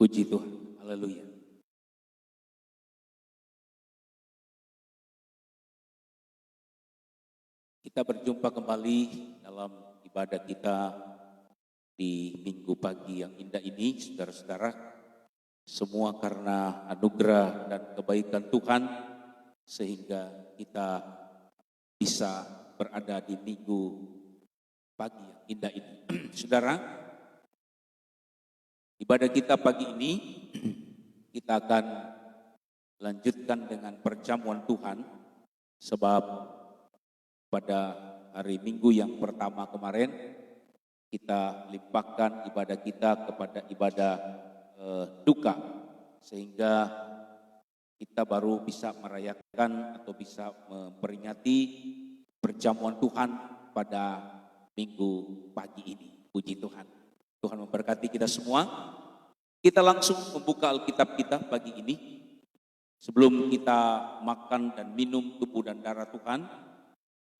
Puji Tuhan, haleluya. Kita berjumpa kembali dalam ibadah kita di minggu pagi yang indah ini, saudara-saudara. Semua karena anugerah dan kebaikan Tuhan, sehingga kita bisa berada di minggu pagi yang indah ini. Saudara, ibadah kita pagi ini, kita akan lanjutkan dengan perjamuan Tuhan, sebab pada hari Minggu yang pertama kemarin, kita limpahkan ibadah kita kepada ibadah duka, sehingga kita baru bisa merayakan atau bisa memperingati perjamuan Tuhan pada Minggu pagi ini. Puji Tuhan. Tuhan memberkati kita semua. Kita langsung membuka Alkitab kita pagi ini. Sebelum kita makan dan minum tubuh dan darah Tuhan,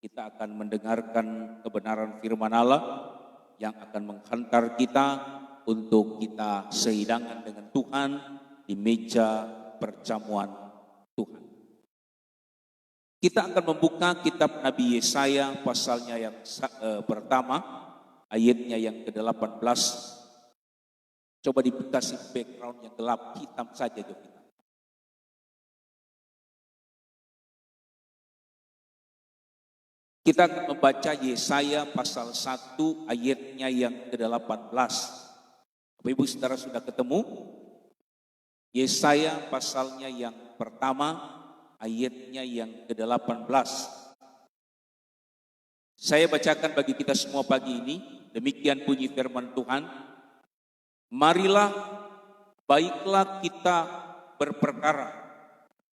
kita akan mendengarkan kebenaran firman Allah yang akan menghantar kita untuk kita sehidangan dengan Tuhan di meja perjamuan Tuhan. Kita akan membuka kitab Nabi Yesaya pasalnya yang pertama, ayatnya yang ke-18. Coba dikasih background yang gelap, hitam saja Jovita. Kita akan membaca Yesaya pasal 1 ayatnya yang ke-18. Bapak Ibu Saudara sudah ketemu? Yesaya pasalnya yang pertama ayatnya yang ke-18. Saya bacakan bagi kita semua pagi ini. Demikian bunyi firman Tuhan. Marilah, baiklah kita berperkara,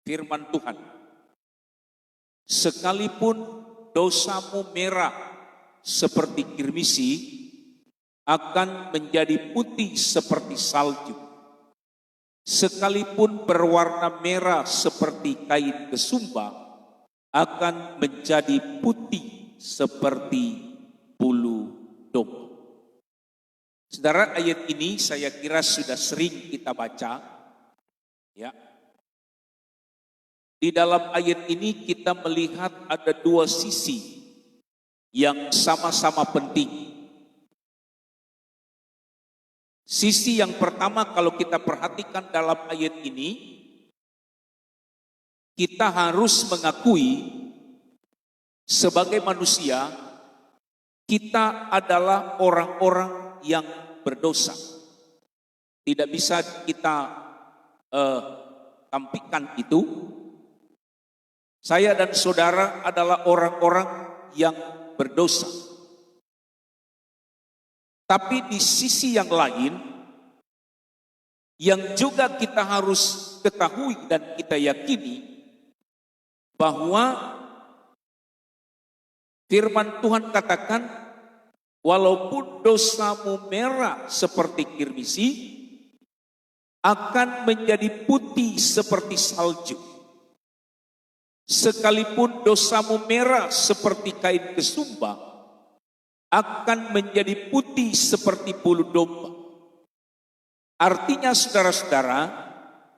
firman Tuhan. Sekalipun dosamu merah seperti kirmisi, akan menjadi putih seperti salju. Sekalipun berwarna merah seperti kain kesumba, akan menjadi putih seperti bulu domba. Saudara, ayat ini saya kira sudah sering kita baca, ya. Di dalam ayat ini kita melihat ada dua sisi yang sama-sama penting. Sisi yang pertama, kalau kita perhatikan dalam ayat ini, kita harus mengakui sebagai manusia, kita adalah orang-orang yang berdosa. Tidak bisa kita tampilkan itu. Saya dan saudara adalah orang-orang yang berdosa. Tapi di sisi yang lain, yang juga kita harus ketahui dan kita yakini, bahwa firman Tuhan katakan, walaupun dosamu merah seperti kirmisi, akan menjadi putih seperti salju. Sekalipun dosamu merah seperti kain kesumba, akan menjadi putih seperti bulu domba. Artinya saudara-saudara,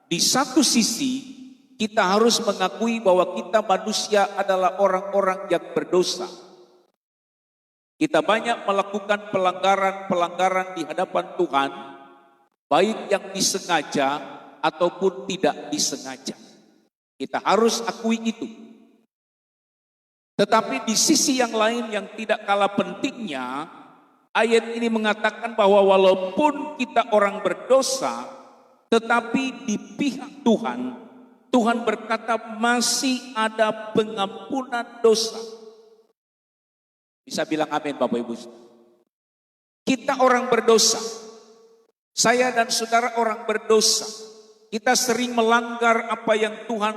di satu sisi kita harus mengakui bahwa kita manusia adalah orang-orang yang berdosa. Kita banyak melakukan pelanggaran-pelanggaran di hadapan Tuhan, baik yang disengaja ataupun tidak disengaja. Kita harus akui itu. Tetapi di sisi yang lain yang tidak kalah pentingnya, ayat ini mengatakan bahwa walaupun kita orang berdosa, tetapi di pihak Tuhan, Tuhan berkata masih ada pengampunan dosa. Bisa bilang amin Bapak Ibu. Kita orang berdosa. Saya dan saudara orang berdosa. Kita sering melanggar apa yang Tuhan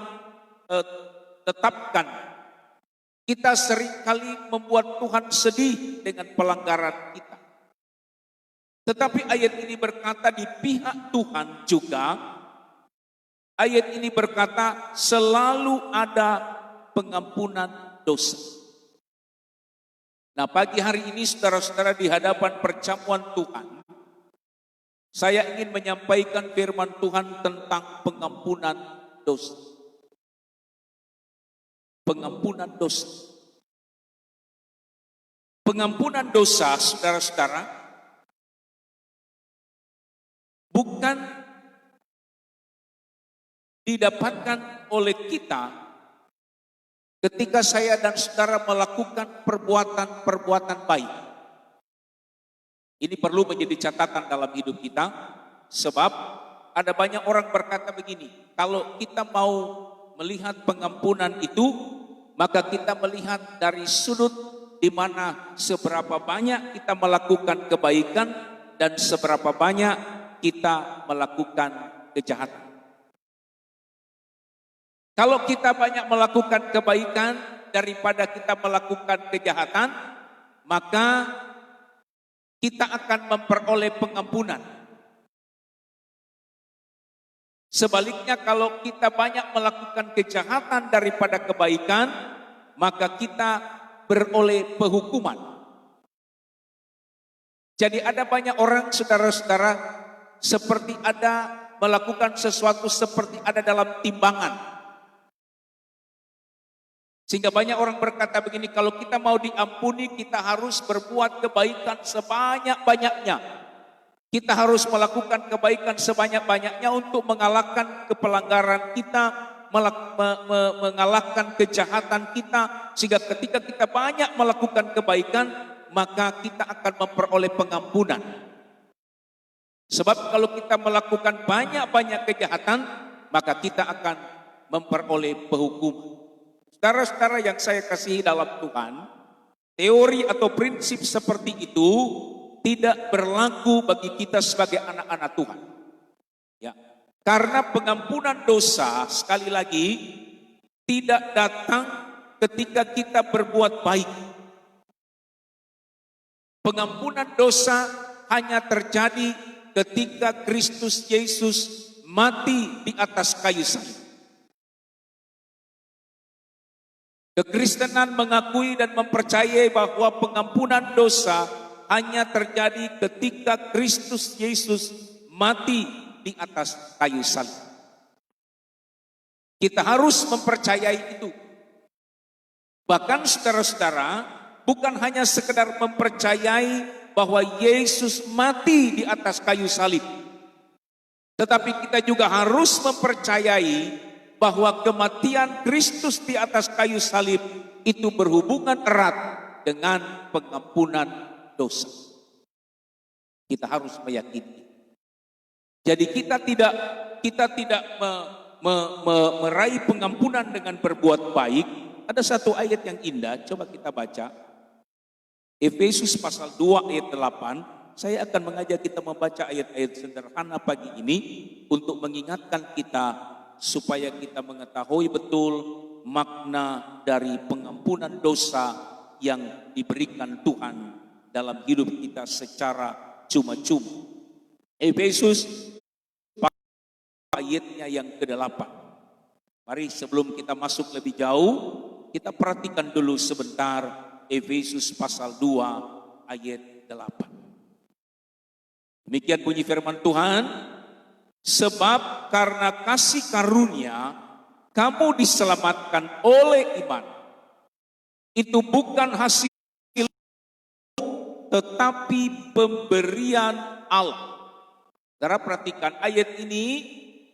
tetapkan. Kita sering kali membuat Tuhan sedih dengan pelanggaran kita. Tetapi ayat ini berkata di pihak Tuhan juga, ayat ini berkata selalu ada pengampunan dosa. Nah, pagi hari ini saudara-saudara di hadapan perjamuan Tuhan, Saya ingin menyampaikan firman Tuhan tentang pengampunan dosa. Pengampunan dosa. Pengampunan dosa, saudara-saudara, bukan didapatkan oleh kita ketika saya dan saudara melakukan perbuatan-perbuatan baik. Ini perlu menjadi catatan dalam hidup kita, sebab ada banyak orang berkata begini, kalau kita mau melihat pengampunan itu, maka kita melihat dari sudut di mana seberapa banyak kita melakukan kebaikan dan seberapa banyak kita melakukan kejahatan. Kalau kita banyak melakukan kebaikan daripada kita melakukan kejahatan, maka kita akan memperoleh pengampunan. Sebaliknya, kalau kita banyak melakukan kejahatan daripada kebaikan, maka kita beroleh penghukuman. Jadi ada banyak orang, saudara-saudara, seperti ada melakukan sesuatu seperti ada dalam timbangan. Sehingga banyak orang berkata begini, kalau kita mau diampuni, kita harus berbuat kebaikan sebanyak-banyaknya. Kita harus melakukan kebaikan sebanyak-banyaknya untuk mengalahkan kepelanggaran kita, mengalahkan kejahatan kita. Sehingga ketika kita banyak melakukan kebaikan, maka kita akan memperoleh pengampunan. Sebab kalau kita melakukan banyak-banyak kejahatan, maka kita akan memperoleh penghukuman. Saudara-saudara yang saya kasihi dalam Tuhan, teori atau prinsip seperti itu tidak berlaku bagi kita sebagai anak-anak Tuhan. Ya, karena pengampunan dosa sekali lagi tidak datang ketika kita berbuat baik. Pengampunan dosa hanya terjadi ketika Kristus Yesus mati di atas kayu salib. Kekristenan mengakui dan mempercayai bahwa pengampunan dosa hanya terjadi ketika Kristus Yesus mati di atas kayu salib. Kita harus mempercayai itu. Bahkan saudara-saudara, bukan hanya sekedar mempercayai bahwa Yesus mati di atas kayu salib, tetapi kita juga harus mempercayai bahwa kematian Kristus di atas kayu salib itu berhubungan erat dengan pengampunan dosa. Kita harus meyakini. Jadi kita tidak meraih pengampunan dengan berbuat baik. Ada satu ayat yang indah, coba kita baca. Efesus pasal 2 ayat 8. Saya akan mengajak kita membaca ayat-ayat sederhana pagi ini untuk mengingatkan kita supaya kita mengetahui betul makna dari pengampunan dosa yang diberikan Tuhan dalam hidup kita secara cuma-cuma. Efesus ayatnya yang ke-8. Mari sebelum kita masuk lebih jauh, kita perhatikan dulu sebentar Efesus pasal 2 ayat 8. Demikian bunyi firman Tuhan. Sebab karena kasih karunia kamu diselamatkan oleh iman. Itu bukan hasil tetapi pemberian Allah. Saudara perhatikan ayat ini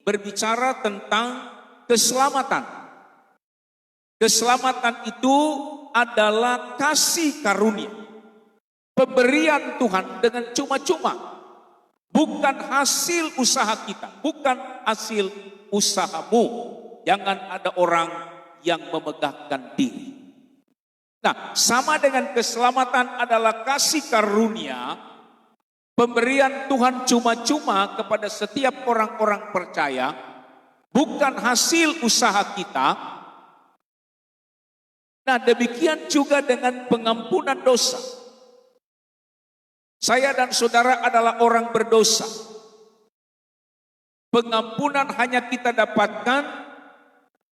berbicara tentang keselamatan. Keselamatan itu adalah kasih karunia. Pemberian Tuhan dengan cuma-cuma. Bukan hasil usaha kita, bukan hasil usahamu. Jangan ada orang yang memegahkan diri. Nah, sama dengan keselamatan adalah kasih karunia, pemberian Tuhan cuma-cuma kepada setiap orang-orang percaya, bukan hasil usaha kita. Nah, demikian juga dengan pengampunan dosa. Saya dan saudara adalah orang berdosa. Pengampunan hanya kita dapatkan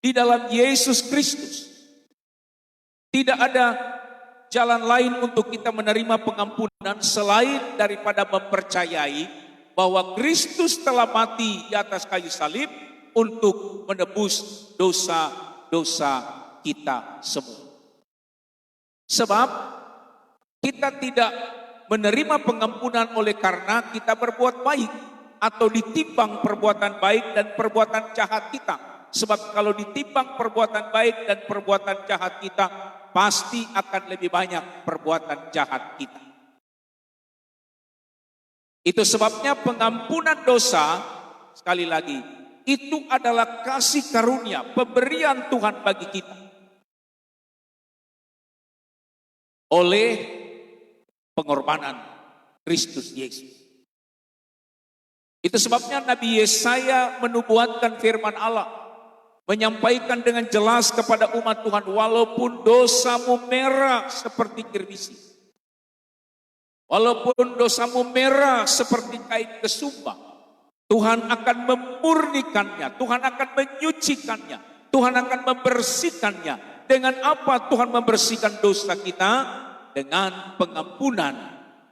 di dalam Yesus Kristus. Tidak ada jalan lain untuk kita menerima pengampunan selain daripada mempercayai bahwa Kristus telah mati di atas kayu salib untuk menebus dosa-dosa kita semua. Sebab kita tidak menerima pengampunan oleh karena kita berbuat baik atau ditimbang perbuatan baik dan perbuatan jahat kita. Sebab kalau ditimbang perbuatan baik dan perbuatan jahat kita, pasti akan lebih banyak perbuatan jahat kita. Itu sebabnya pengampunan dosa, sekali lagi, itu adalah kasih karunia, pemberian Tuhan bagi kita. Oleh pengorbanan Kristus Yesus. Itu sebabnya Nabi Yesaya menubuatkan firman Allah, menyampaikan dengan jelas kepada umat Tuhan, walaupun dosamu merah seperti kirmisi, walaupun dosamu merah seperti kain kesumba, Tuhan akan memurnikannya, Tuhan akan menyucikannya, Tuhan akan membersihkannya. Dengan apa Tuhan membersihkan dosa kita? Dengan pengampunan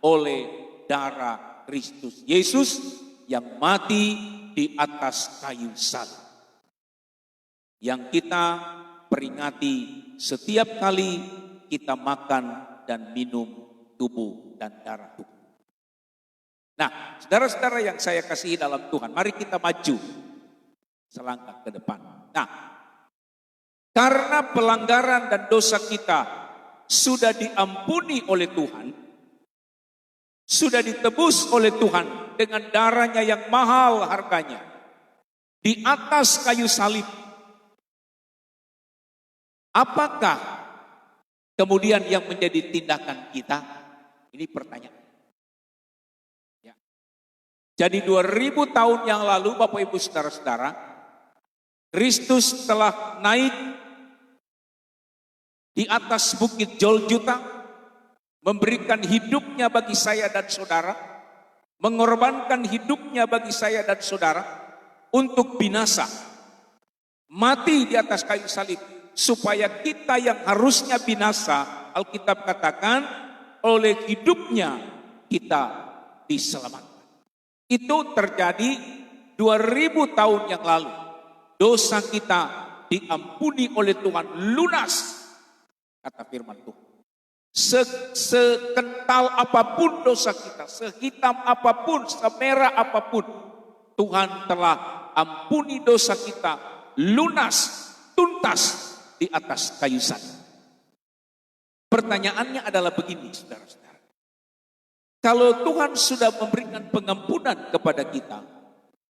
oleh darah Kristus Yesus yang mati di atas kayu salib. Yang kita peringati setiap kali kita makan dan minum tubuh dan darah Tuhan. Nah, saudara-saudara yang saya kasihi dalam Tuhan, mari kita maju selangkah ke depan. Nah, karena pelanggaran dan dosa kita sudah diampuni oleh Tuhan, sudah ditebus oleh Tuhan dengan darahnya yang mahal harganya di atas kayu salib. Apakah kemudian yang menjadi tindakan kita? Ini pertanyaan. Ya. Jadi 2000 tahun yang lalu, Bapak Ibu Saudara-saudara, Kristus telah naik di atas bukit Golgota, memberikan hidupnya bagi saya dan saudara, mengorbankan hidupnya bagi saya dan saudara untuk binasa, mati di atas kayu salib, supaya kita yang harusnya binasa, Alkitab katakan, oleh hidupnya kita diselamatkan. Itu terjadi 2000 tahun yang lalu. Dosa kita diampuni oleh Tuhan lunas, kata firman Tuhan. Sekental apapun dosa kita, sehitam apapun, semerah apapun, Tuhan telah ampuni dosa kita lunas, tuntas di atas kayu salib. Pertanyaannya adalah begini, saudara-saudara. Kalau Tuhan sudah memberikan pengampunan kepada kita,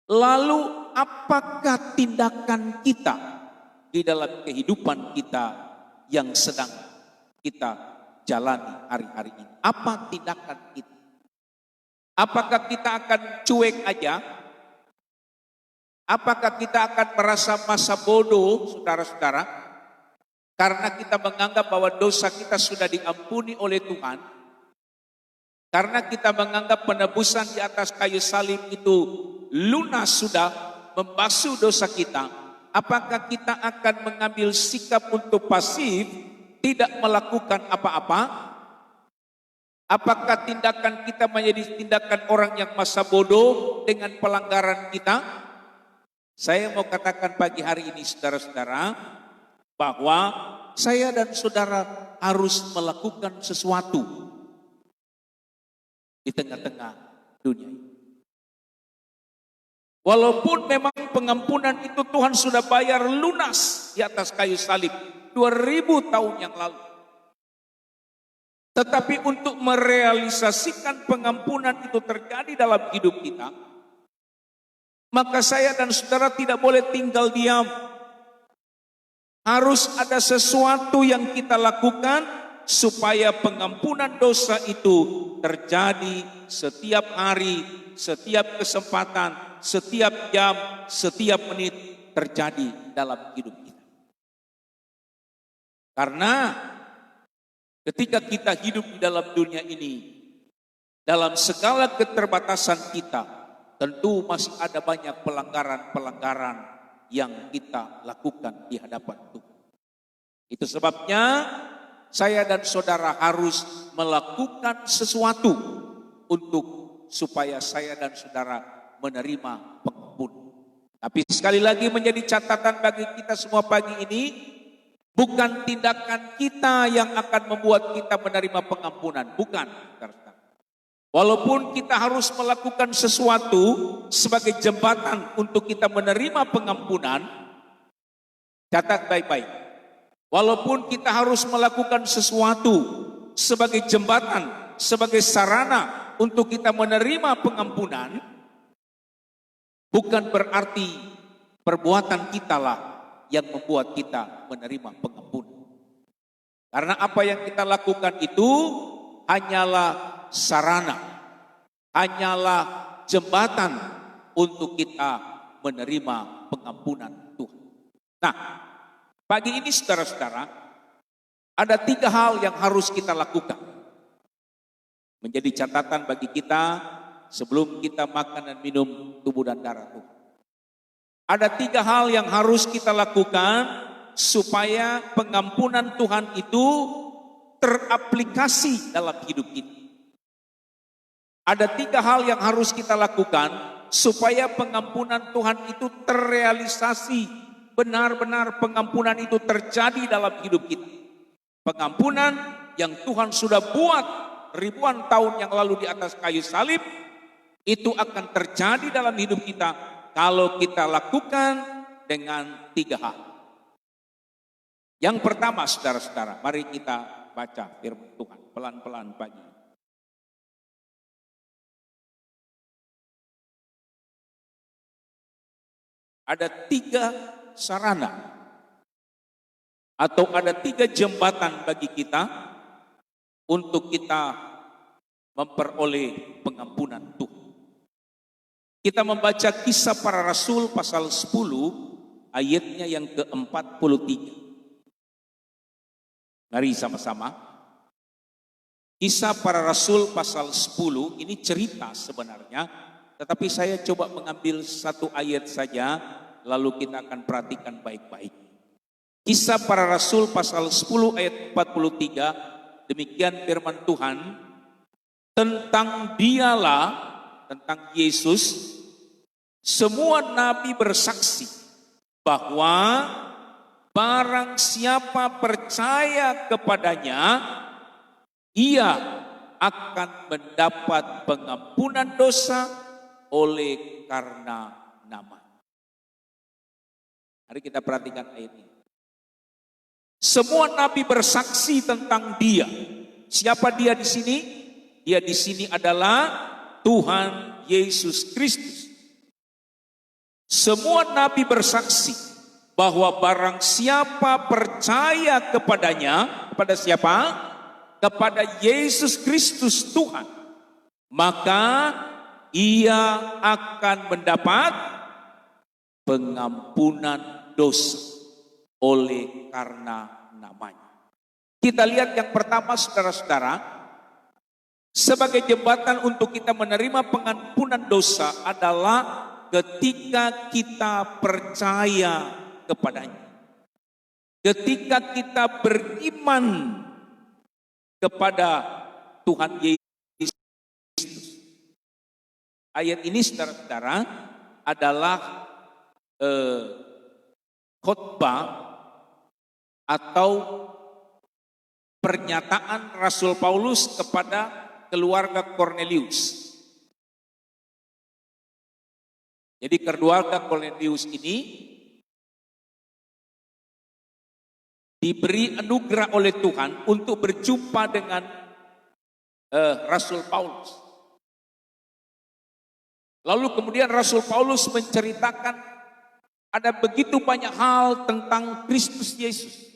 lalu apakah tindakan kita di dalam kehidupan kita yang sedang kita jalani hari-hari ini? Apa tindakan kita? Apakah kita akan cuek aja? Apakah kita akan merasa masa bodoh, saudara-saudara? Karena kita menganggap bahwa dosa kita sudah diampuni oleh Tuhan. Karena kita menganggap penebusan di atas kayu salib itu lunas sudah membasuh dosa kita. Apakah kita akan mengambil sikap untuk pasif, tidak melakukan apa-apa? Apakah tindakan kita menjadi tindakan orang yang masa bodoh dengan pelanggaran kita? Saya mau katakan pagi hari ini, saudara-saudara, bahwa saya dan saudara harus melakukan sesuatu di tengah-tengah dunia ini. Walaupun memang pengampunan itu Tuhan sudah bayar lunas di atas kayu salib 2000 tahun yang lalu. Tetapi untuk merealisasikan pengampunan itu terjadi dalam hidup kita, maka saya dan saudara tidak boleh tinggal diam. Harus ada sesuatu yang kita lakukan supaya pengampunan dosa itu terjadi setiap hari, setiap kesempatan, setiap jam, setiap menit terjadi dalam hidup kita. Karena ketika kita hidup di dalam dunia ini, dalam segala keterbatasan kita, tentu masih ada banyak pelanggaran-pelanggaran yang kita lakukan di hadapan Tuhan. Itu sebabnya saya dan saudara harus melakukan sesuatu untuk supaya saya dan saudara menerima pengampunan. Tapi sekali lagi menjadi catatan bagi kita semua pagi ini, bukan tindakan kita yang akan membuat kita menerima pengampunan, bukan. Walaupun kita harus melakukan sesuatu sebagai jembatan untuk kita menerima pengampunan, catat baik-baik. Walaupun kita harus melakukan sesuatu sebagai jembatan, sebagai sarana untuk kita menerima pengampunan, bukan berarti perbuatan kita lah yang membuat kita menerima pengampunan. Karena apa yang kita lakukan itu hanyalah sarana, hanyalah jembatan untuk kita menerima pengampunan Tuhan. Nah, pagi ini saudara-saudara, ada 3 hal yang harus kita lakukan. Menjadi catatan bagi kita sebelum kita makan dan minum tubuh dan darah Tuhan. Ada 3 hal yang harus kita lakukan supaya pengampunan Tuhan itu teraplikasi dalam hidup kita. Ada 3 hal yang harus kita lakukan supaya pengampunan Tuhan itu terrealisasi. Benar-benar pengampunan itu terjadi dalam hidup kita. Pengampunan yang Tuhan sudah buat ribuan tahun yang lalu di atas kayu salib, itu akan terjadi dalam hidup kita kalau kita lakukan dengan 3 hal. Yang pertama saudara-saudara, mari kita baca firman Tuhan pelan-pelan pagi. Ada 3 sarana atau ada 3 jembatan bagi kita untuk kita memperoleh pengampunan Tuhan. Kita membaca Kisah Para Rasul pasal 10 ayatnya yang ke-43. Mari sama-sama. Kisah Para Rasul pasal 10 ini cerita sebenarnya, tetapi saya coba mengambil 1 ayat saja, lalu kita akan perhatikan baik-baik. Kisah Para Rasul pasal 10 ayat 43, demikian firman Tuhan, tentang dialah, tentang Yesus, semua nabi bersaksi bahwa barang siapa percaya kepadanya, ia akan mendapat pengampunan dosa oleh karena nama. Mari kita perhatikan ayat ini. Semua nabi bersaksi tentang dia. Siapa dia di sini? Dia di sini adalah Tuhan Yesus Kristus. Semua nabi bersaksi bahwa barang siapa percaya kepadanya, kepada siapa? Kepada Yesus Kristus Tuhan, maka ia akan mendapat pengampunan dosa oleh karena namanya. Kita lihat yang pertama saudara-saudara, sebagai jembatan untuk kita menerima pengampunan dosa adalah ketika kita percaya kepadanya. Ketika kita beriman kepada Tuhan Yesus. Ayat ini saudara-saudara adalah khotbah atau pernyataan Rasul Paulus kepada keluarga Kornelius. Jadi keluarga Kornelius ini diberi anugerah oleh Tuhan untuk berjumpa dengan Rasul Paulus. Lalu kemudian Rasul Paulus menceritakan ada begitu banyak hal tentang Kristus Yesus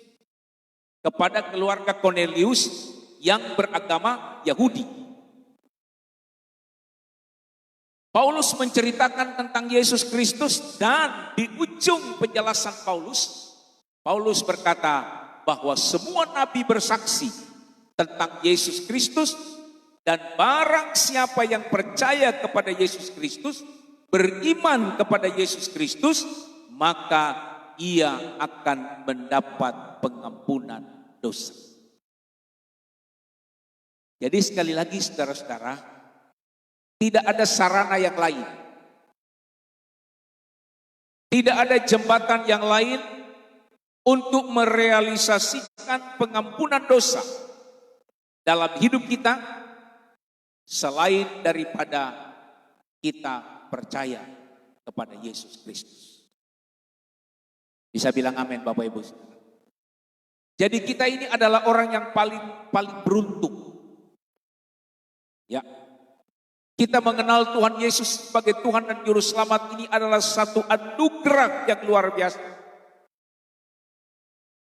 kepada keluarga Kornelius yang beragama Yahudi. Paulus menceritakan tentang Yesus Kristus dan di ujung penjelasan Paulus berkata bahwa semua nabi bersaksi tentang Yesus Kristus dan barang siapa yang percaya kepada Yesus Kristus, beriman kepada Yesus Kristus, maka ia akan mendapat pengampunan dosa. Jadi sekali lagi saudara-saudara, Tidak ada sarana yang lain. Tidak ada jembatan yang lain untuk merealisasikan pengampunan dosa dalam hidup kita selain daripada kita percaya kepada Yesus Kristus. Bisa bilang amin Bapak Ibu. Jadi kita ini adalah orang yang paling beruntung. Ya. Kita mengenal Tuhan Yesus sebagai Tuhan dan Juru Selamat ini adalah satu anugerah yang luar biasa.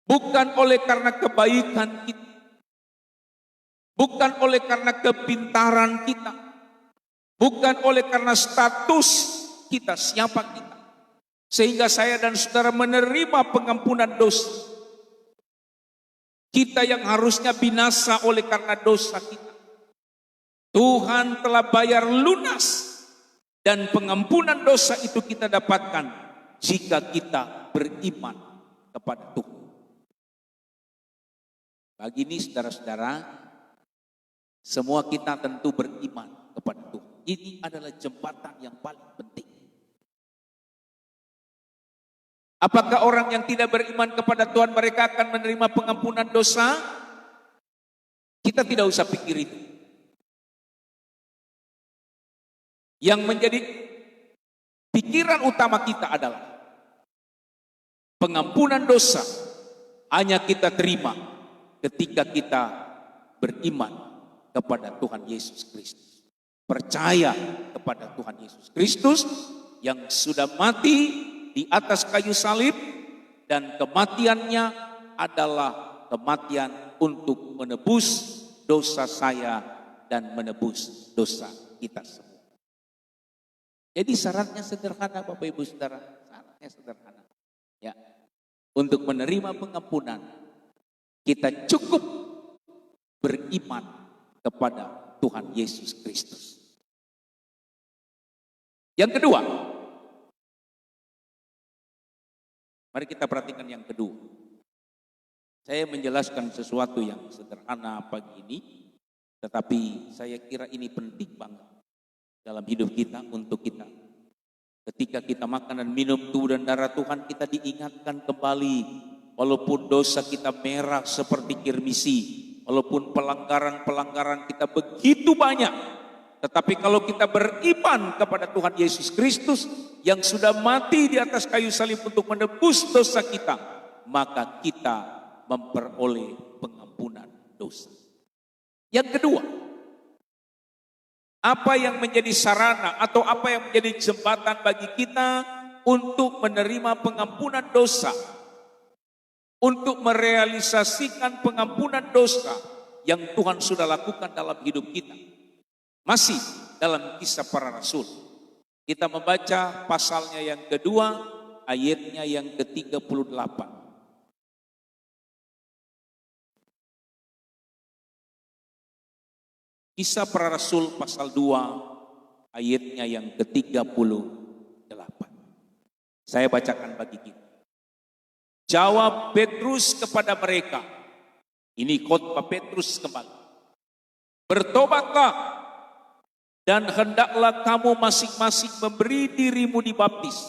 Bukan oleh karena kebaikan kita. Bukan oleh karena kepintaran kita. Bukan oleh karena status kita, siapa kita. Sehingga saya dan saudara menerima pengampunan dosa. Kita yang harusnya binasa oleh karena dosa kita. Tuhan telah bayar lunas dan pengampunan dosa itu kita dapatkan jika kita beriman kepada Tuhan. Pagi ini saudara-saudara, semua kita tentu beriman kepada Tuhan. Ini adalah jembatan yang paling penting. Apakah orang yang tidak beriman kepada Tuhan mereka akan menerima pengampunan dosa? Kita tidak usah pikir itu. Yang menjadi pikiran utama kita adalah pengampunan dosa hanya kita terima ketika kita beriman kepada Tuhan Yesus Kristus. Percaya kepada Tuhan Yesus Kristus yang sudah mati di atas kayu salib dan kematiannya adalah kematian untuk menebus dosa saya dan menebus dosa kita semua. Jadi syaratnya sederhana Bapak Ibu Saudara, syaratnya sederhana. Ya. Untuk menerima pengampunan, kita cukup beriman kepada Tuhan Yesus Kristus. Yang kedua, mari kita perhatikan yang kedua. Saya menjelaskan sesuatu yang sederhana pagi ini, tetapi saya kira ini penting banget dalam hidup kita untuk kita. Ketika kita makan dan minum tubuh dan darah Tuhan, kita diingatkan kembali. Walaupun dosa kita merah seperti kirmisi, walaupun pelanggaran-pelanggaran kita begitu banyak, tetapi kalau kita beriman kepada Tuhan Yesus Kristus yang sudah mati di atas kayu salib untuk menebus dosa kita, maka kita memperoleh pengampunan dosa. Yang kedua, apa yang menjadi sarana atau apa yang menjadi jembatan bagi kita untuk menerima pengampunan dosa, untuk merealisasikan pengampunan dosa yang Tuhan sudah lakukan dalam hidup kita? Masih dalam Kisah Para Rasul. Kita membaca pasalnya yang kedua, ayatnya yang ke-38. Kisah Para Rasul pasal 2 ayatnya yang ke-38. Saya bacakan bagi kita. Jawab Petrus kepada mereka. Ini khotbah Petrus kembali. Bertobatlah dan hendaklah kamu masing-masing memberi dirimu dibaptis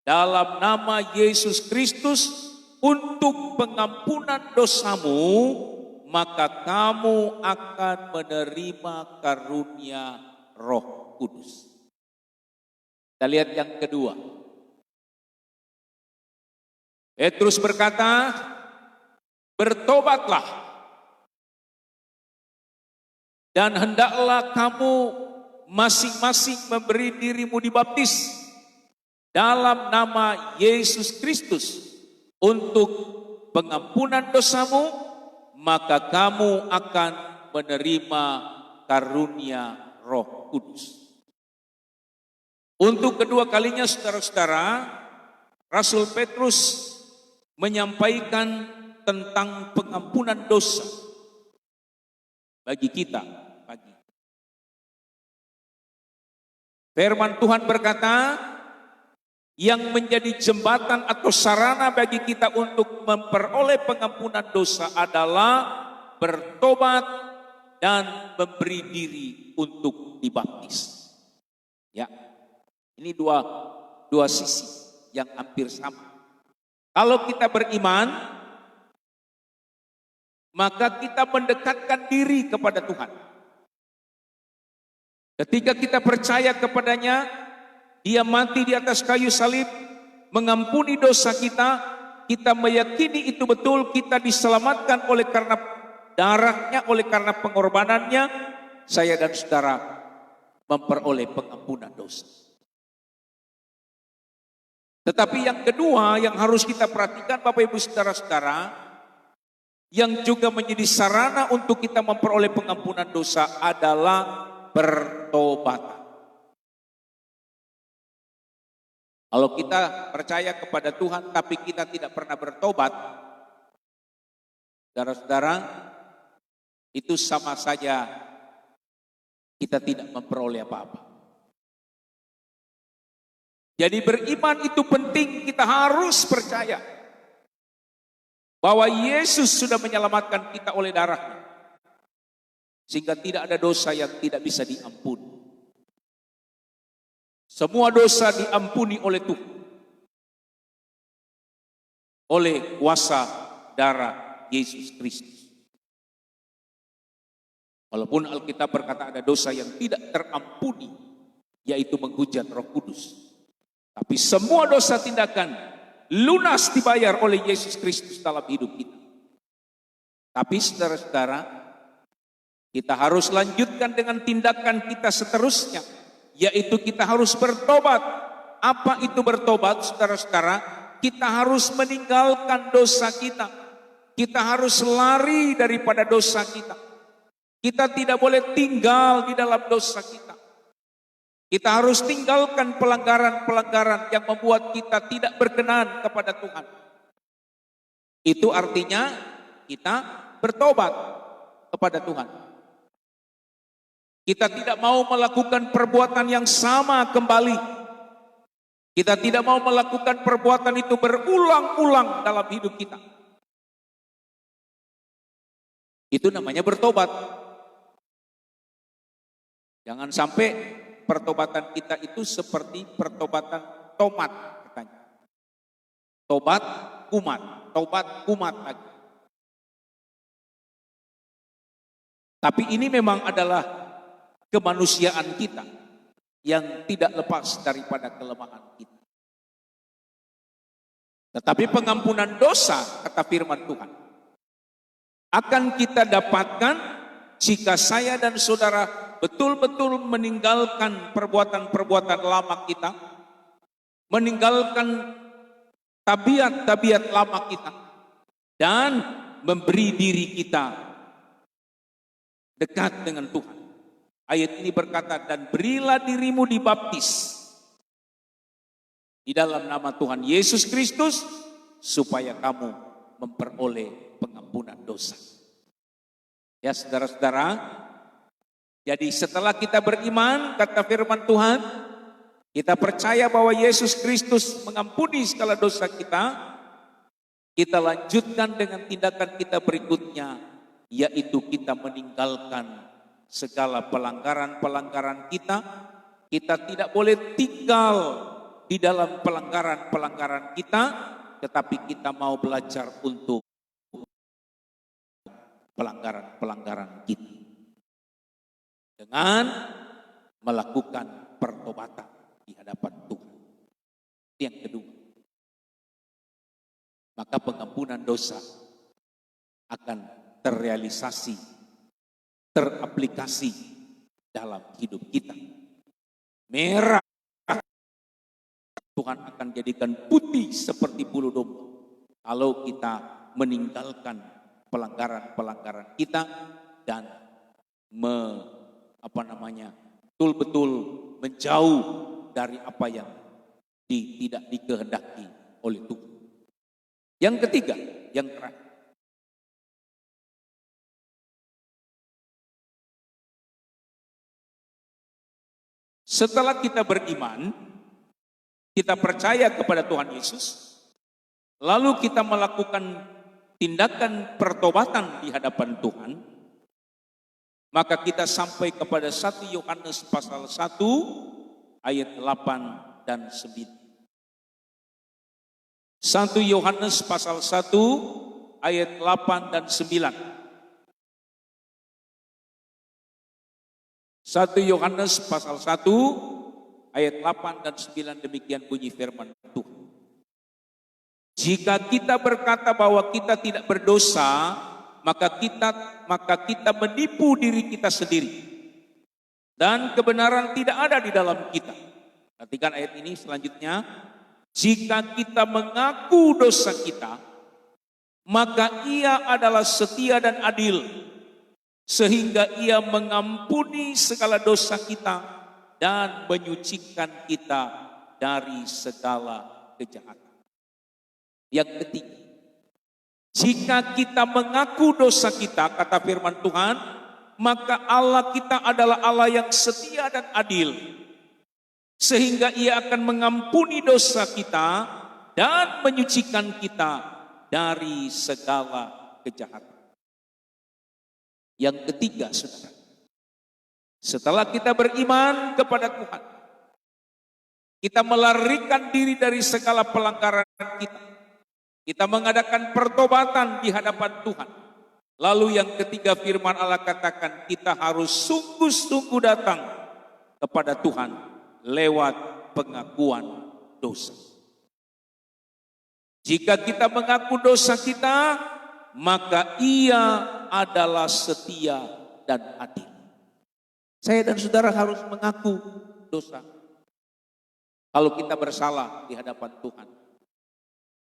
dalam nama Yesus Kristus untuk pengampunan dosamu, maka kamu akan menerima karunia Roh Kudus. Kita lihat yang kedua. Petrus berkata, bertobatlah dan hendaklah kamu masing-masing memberi dirimu dibaptis dalam nama Yesus Kristus untuk pengampunan dosamu, maka kamu akan menerima karunia Roh Kudus. Untuk kedua kalinya saudara-saudara, Rasul Petrus menyampaikan tentang pengampunan dosa bagi kita. Firman Tuhan berkata, yang menjadi jembatan atau sarana bagi kita untuk memperoleh pengampunan dosa adalah bertobat dan memberi diri untuk dibaptis. Ya, ini dua sisi yang hampir sama. Kalau kita beriman, maka kita mendekatkan diri kepada Tuhan. Ketika kita percaya kepadanya, Dia mati di atas kayu salib, mengampuni dosa kita, kita meyakini itu betul, kita diselamatkan oleh karena darahnya, oleh karena pengorbanannya, saya dan saudara memperoleh pengampunan dosa. Tetapi yang kedua yang harus kita perhatikan Bapak Ibu Saudara-saudara, yang juga menjadi sarana untuk kita memperoleh pengampunan dosa adalah bertobat. Kalau kita percaya kepada Tuhan tapi kita tidak pernah bertobat, saudara-saudara, itu sama saja kita tidak memperoleh apa-apa. Jadi beriman itu penting, kita harus percaya bahwa Yesus sudah menyelamatkan kita oleh darahnya, sehingga tidak ada dosa yang tidak bisa diampuni. Semua dosa diampuni oleh Tuhan, oleh kuasa darah Yesus Kristus. Walaupun Alkitab berkata ada dosa yang tidak terampuni, yaitu menghujat Roh Kudus. Tapi semua dosa tindakan lunas dibayar oleh Yesus Kristus dalam hidup kita. Tapi saudara-saudara, kita harus lanjutkan dengan tindakan kita seterusnya, yaitu kita harus bertobat. Apa itu bertobat, saudara-saudara? Kita harus meninggalkan dosa kita. Kita harus lari daripada dosa kita. Kita tidak boleh tinggal di dalam dosa kita. Kita harus tinggalkan pelanggaran-pelanggaran yang membuat kita tidak berkenan kepada Tuhan. Itu artinya kita bertobat kepada Tuhan. Kita tidak mau melakukan perbuatan yang sama kembali. Kita tidak mau melakukan perbuatan itu berulang-ulang dalam hidup kita. Itu namanya bertobat. Jangan sampai pertobatan kita itu seperti pertobatan tomat katanya. Tobat kumat lagi. Tapi ini memang adalah kemanusiaan kita yang tidak lepas daripada kelemahan kita. Tetapi pengampunan dosa, kata firman Tuhan, akan kita dapatkan jika saya dan saudara betul-betul meninggalkan perbuatan-perbuatan lama kita, meninggalkan tabiat-tabiat lama kita, dan memberi diri kita dekat dengan Tuhan. Ayat ini berkata, dan berilah dirimu dibaptis di dalam nama Tuhan Yesus Kristus, supaya kamu memperoleh pengampunan dosa. Ya saudara-saudara, jadi setelah kita beriman, kata firman Tuhan, kita percaya bahwa Yesus Kristus mengampuni segala dosa kita, kita lanjutkan dengan tindakan kita berikutnya, yaitu kita meninggalkan segala pelanggaran-pelanggaran kita. Kita tidak boleh tinggal di dalam pelanggaran-pelanggaran kita, tetapi kita mau belajar untuk pelanggaran-pelanggaran kita dengan melakukan pertobatan di hadapan Tuhan. Yang kedua, maka pengampunan dosa akan terrealisasi, teraplikasi dalam hidup kita. Merah Tuhan akan jadikan putih seperti bulu domba kalau kita meninggalkan pelanggaran-pelanggaran kita dan betul-betul menjauh dari apa yang tidak dikehendaki oleh Tuhan. Yang ketiga, yang terakhir, setelah kita beriman, kita percaya kepada Tuhan Yesus, lalu kita melakukan tindakan pertobatan di hadapan Tuhan, Maka kita sampai kepada 1 Yohanes pasal 1 ayat 8 dan 9. 1 Yohanes pasal 1 ayat 8 dan 9. 1 Yohanes pasal 1 ayat 8 dan 9, demikian bunyi firman Tuhan. Jika kita berkata bahwa kita tidak berdosa, maka kita menipu diri kita sendiri, dan kebenaran tidak ada di dalam kita. Perhatikan ayat ini selanjutnya. Jika kita mengaku dosa kita, maka Ia adalah setia dan adil, sehingga Ia mengampuni segala dosa kita dan menyucikan kita dari segala kejahatan. Yang ketiga, jika kita mengaku dosa kita, kata firman Tuhan, maka Allah kita adalah Allah yang setia dan adil, sehingga Ia akan mengampuni dosa kita dan menyucikan kita dari segala kejahatan. Yang ketiga, saudara, setelah kita beriman kepada Tuhan, kita melarikan diri dari segala pelanggaran kita. Kita mengadakan pertobatan di hadapan Tuhan. Lalu yang ketiga, firman Allah katakan kita harus sungguh-sungguh datang kepada Tuhan lewat pengakuan dosa. Jika kita mengaku dosa kita, maka Ia adalah setia dan adil. Saya dan saudara harus mengaku dosa. Kalau kita bersalah di hadapan Tuhan.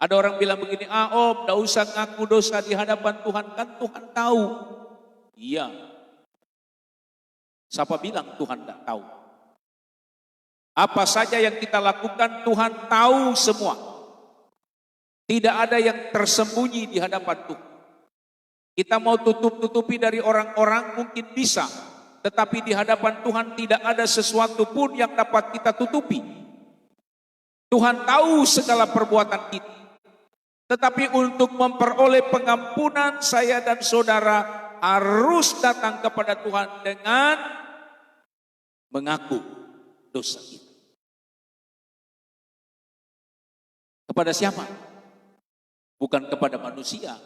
Ada orang bilang begini, om, tidak usah ngaku dosa di hadapan Tuhan, kan Tuhan tahu. Iya. Siapa bilang Tuhan tidak tahu? Apa saja yang kita lakukan Tuhan tahu semua. Tidak ada yang tersembunyi di hadapan Tuhan. Kita mau tutup-tutupi dari orang-orang mungkin bisa, tetapi di hadapan Tuhan tidak ada sesuatu pun yang dapat kita tutupi. Tuhan tahu segala perbuatan kita. Tetapi untuk memperoleh pengampunan, saya dan saudara harus datang kepada Tuhan dengan mengaku dosa kita. Kepada siapa? Bukan kepada manusia,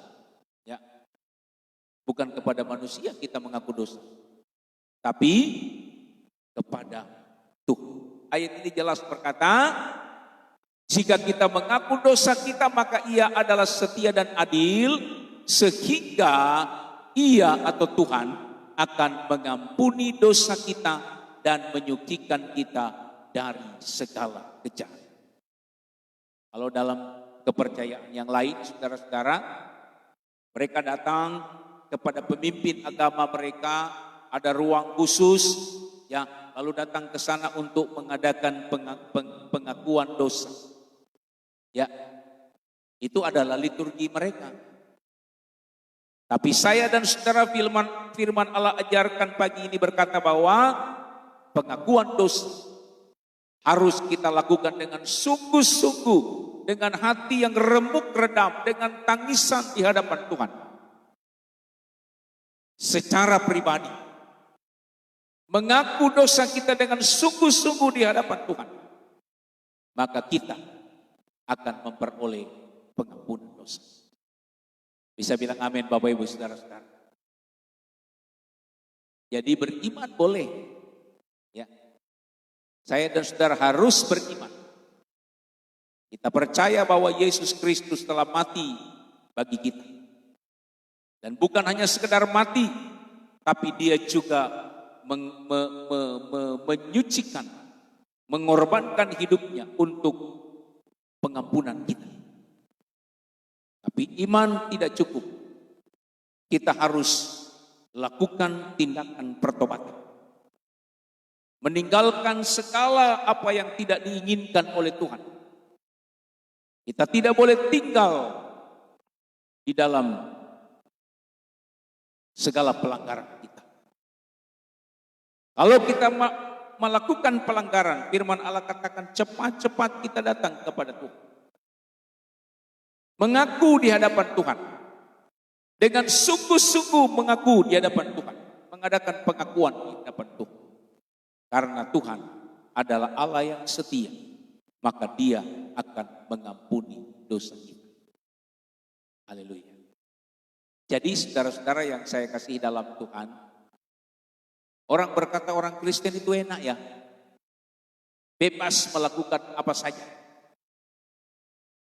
ya. Bukan kepada manusia kita mengaku dosa, tapi kepada Tuhan. Ayat ini jelas berkata, jika kita mengaku dosa kita, maka Ia adalah setia dan adil, sehingga Ia atau Tuhan akan mengampuni dosa kita dan menyucikan kita dari segala kejahatan. Kalau dalam kepercayaan yang lain, saudara-saudara, mereka datang kepada pemimpin agama mereka, ada ruang khusus, ya, lalu datang ke sana untuk mengadakan pengakuan dosa. Ya, itu adalah liturgi mereka. Tapi saya dan saudara, firman Allah ajarkan pagi ini berkata bahwa pengakuan dosa harus kita lakukan dengan sungguh-sungguh, dengan hati yang remuk redam, dengan tangisan di hadapan Tuhan. Secara pribadi, mengaku dosa kita dengan sungguh-sungguh di hadapan Tuhan, maka kita akan memperoleh pengampunan dosa. Bisa bilang amin Bapak Ibu saudara-saudara. Jadi beriman boleh, ya. Saya dan saudara harus beriman. Kita percaya bahwa Yesus Kristus telah mati bagi kita. Dan bukan hanya sekedar mati, tapi Dia juga menyucikan, mengorbankan hidupnya untuk pengampunan kita. Tapi iman tidak cukup. Kita harus lakukan tindakan pertobatan. Meninggalkan segala apa yang tidak diinginkan oleh Tuhan. Kita tidak boleh tinggal di dalam segala pelanggaran kita. Kalau kita melakukan pelanggaran, firman Allah katakan cepat-cepat kita datang kepada Tuhan. Mengaku di hadapan Tuhan. Dengan sungguh-sungguh mengaku di hadapan Tuhan. mengadakan pengakuan di hadapan Tuhan. Karena Tuhan adalah Allah yang setia, maka Dia akan mengampuni dosa kita. Haleluya. Jadi saudara-saudara yang saya kasih dalam Tuhan, orang berkata orang Kristen itu enak ya, bebas melakukan apa saja.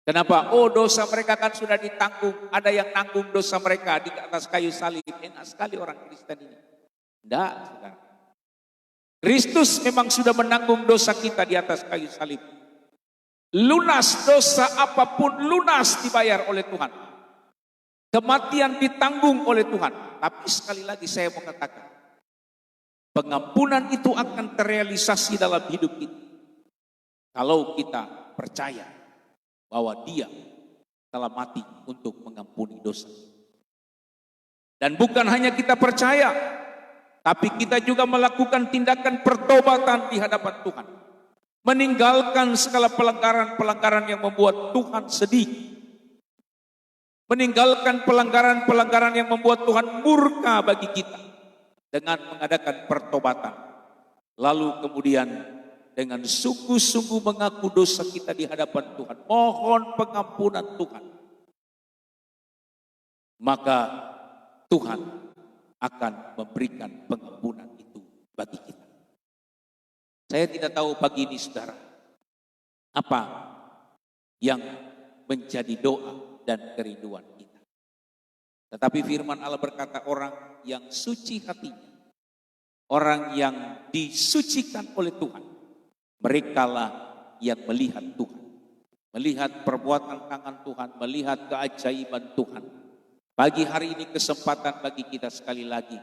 Kenapa? Oh, dosa mereka kan sudah ditanggung, ada yang nanggung dosa mereka di atas kayu salib. Enak sekali orang Kristen ini. Tidak, saudara. Kristus memang sudah menanggung dosa kita di atas kayu salib. Lunas dosa apapun lunas dibayar oleh Tuhan. Kematian ditanggung oleh Tuhan. Tapi sekali lagi saya mau katakan, pengampunan itu akan terrealisasi dalam hidup kita kalau kita percaya bahwa Dia telah mati untuk mengampuni dosa. Dan bukan hanya kita percaya, tapi kita juga melakukan tindakan pertobatan di hadapan Tuhan. Meninggalkan segala pelanggaran-pelanggaran yang membuat Tuhan sedih. Meninggalkan pelanggaran-pelanggaran yang membuat Tuhan murka bagi kita. Dengan mengadakan pertobatan. Lalu kemudian dengan sungguh-sungguh mengaku dosa kita di hadapan Tuhan. Mohon pengampunan Tuhan. Maka Tuhan akan memberikan pengampunan itu bagi kita. Saya tidak tahu pagi ini saudara, apa yang menjadi doa dan kerinduan kita. Tetapi firman Allah berkata orang yang suci hatinya, orang yang disucikan oleh Tuhan, merekalah yang melihat Tuhan. Melihat perbuatan tangan Tuhan, melihat keajaiban Tuhan. Pagi hari ini kesempatan bagi kita sekali lagi.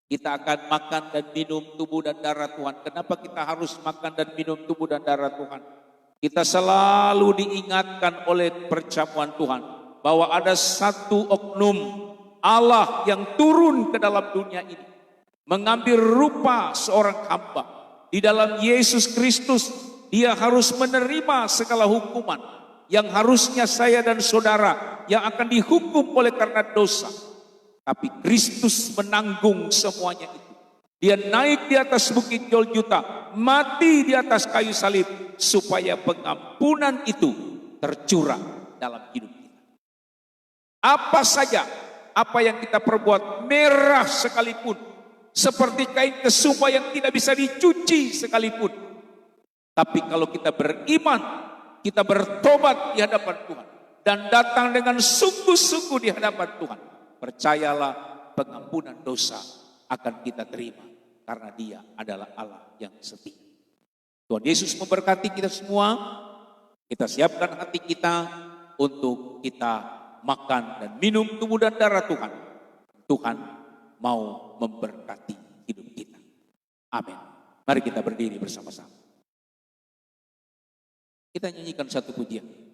Kita akan makan dan minum tubuh dan darah Tuhan. Kenapa kita harus makan dan minum tubuh dan darah Tuhan? Kita selalu diingatkan oleh perjamuan Tuhan bahwa ada satu oknum Allah yang turun ke dalam dunia ini. Mengambil rupa seorang hamba. Di dalam Yesus Kristus, Dia harus menerima segala hukuman yang harusnya saya dan saudara yang akan dihukum oleh karena dosa. Tapi Kristus menanggung semuanya itu. Dia naik di atas bukit Golgota, mati di atas kayu salib, supaya pengampunan itu tercurah dalam hidup kita. Apa saja, apa yang kita perbuat, merah sekalipun, seperti kain kesumba yang tidak bisa dicuci sekalipun. Tapi kalau kita beriman, kita bertobat di hadapan Tuhan, dan datang dengan sungguh-sungguh di hadapan Tuhan, percayalah pengampunan dosa akan kita terima. Karena Dia adalah Allah yang setia. Tuhan Yesus memberkati kita semua. Kita siapkan hati kita untuk kita makan dan minum tubuh dan darah Tuhan. Tuhan mau memberkati hidup kita. Amin. Mari kita berdiri bersama-sama. Kita nyanyikan satu pujian.